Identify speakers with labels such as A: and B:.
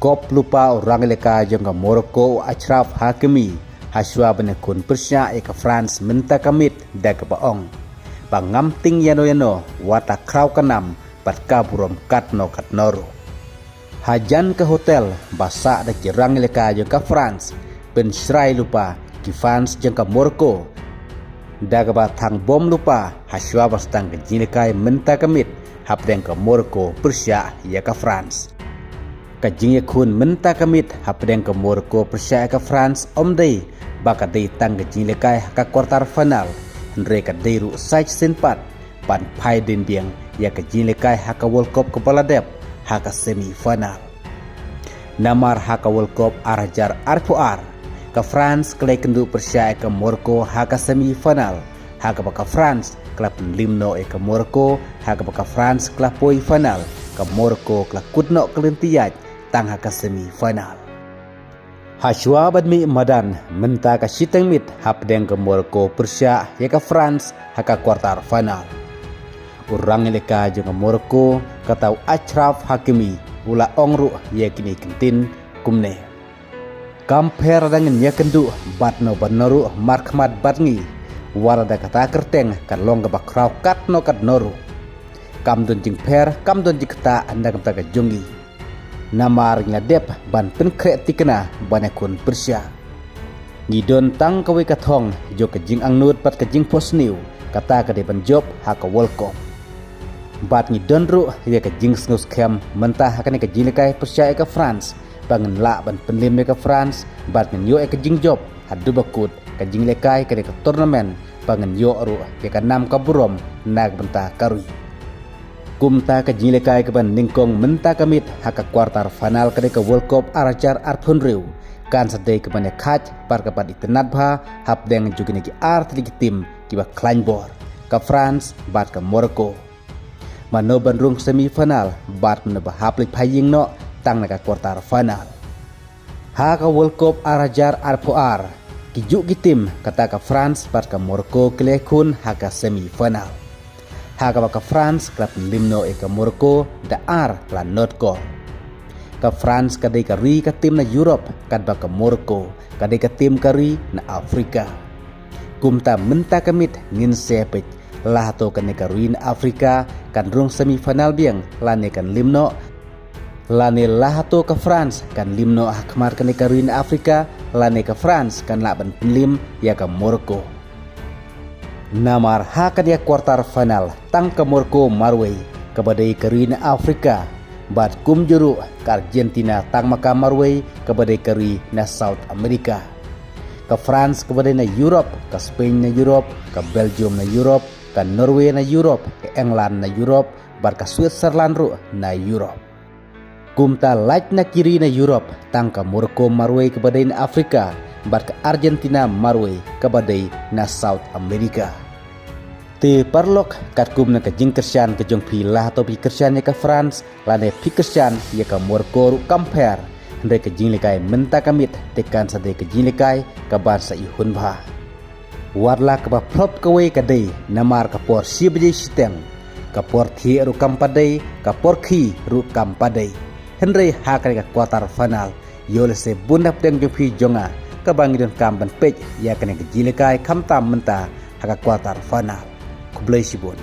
A: Kop lupa orang leka jengka Morocco Achraf Hakimi haswa benekun persya eka France menta kamit da kebaong pangamting yano wata kraw kanam pat kaburom katno katnoro hajan ke hotel basa da jerang leka jengka France ben serai lupa ki France jengka Morocco da kebatang bom lupa haswa bastang ke jinekai menta kamit hapdeng ke Morocco persya eka France kajing yakun menta kamit hapdeng ke Morocco persya ke France omdei baka dei tang kajing lekai ka quarter final andre ka deiru sai senpat pan pai den biang ya kajing lekai haka World Cup kepala dep haka semi final namar haka World Cup arajar arpuar ke France kelai kendu persya ke Morocco haka semi final haka baka France klap limno ke Morocco haka baka France klap poi final ke Morocco klap kutno kelentiyaj tang haka semi final haswa badmi madan menta ka siteng mit hapdeng ke Morocco persya ya ke France haka quarter final urang leka jeung Morocco katau Achraf Hakimi ula ongru ya kini kentin kumne kamper dengan ya kendu batno banoru markmat batngi warada kata kerteng kan long ke bakraw katno katnoru kamdon jing per kamdon jing kata anda kata ke jongi namar ngadep ban penkret tikena banyakun persya ngidon tang kawe kathong jo kejing angnut pat kejing posniu kata ka depan job haka World Cup bat ngidon ru ya kejing snus kem mentah hakane kejing lekai persya ke France bangen la ban penlim ke France bat nyo kejing job hadu bakut kejing lekai ke turnamen bangen yo ru ke kanam kaburom nag bentah karui kumta kajing lekai ke ban ningkong menta kamit haka quarter final ke World Cup arajar arpunriu kan sadai ke ban khaj par kapat itenat bha hapdeng jugini ki art tim kiba kleinbor ke France bat ke Morocco mano bandrung semi final bat meneba haplik phaying no tang na quarter final haka World Cup arajar arpuar kijuk gitim kata ke France bat ke Morocco kelekun haka semi final haka baka France klap limno ke Morocco da ar la not gol ke France kadai ka ri ka tim na Europe kad baka Morocco kadai ka tim kari na Afrika kumta menta kamit ngin sepet lah to kan ka ri na Afrika kan rung semifinal biang lane kan limno lane lah to ke France kan limno hakmar kan ka ri na Afrika lane ke France kan laban penlim ya ke Morocco namar hakan ya quarter final tang ke Morocco marway kebadai keri na Afrika bat kum juru ke Argentina tang maka marway kebadai keri na South America ke France kebadai na Europe ke Spain na Europe ke Belgium na Europe ke Norway na Europe ke England na Europe bat ke Switzerland ru na Europe kumta laj na kiri na Europe tang ke Morocco marway kebadai na Afrika bat ke Argentina marway kebadai na South America te parlok katkum na kajing kersian kejong pilah atau pi kersian ya ke France lane pi kersian ya ke Morocco ru kamper hande kejing lekai menta kamit tekan sade kejing lekai ke bangsa ihun bha warla ke plop kawe kadai namar ke por si beje siteng ke por thi ru kampadai ke por khi ru kampadai hande hakare ke quarter final yole se bundap deng jong pi jonga ke bangidon kamban pej ya kene kejing lekai kamtam menta haka quarter final Kublai Sibun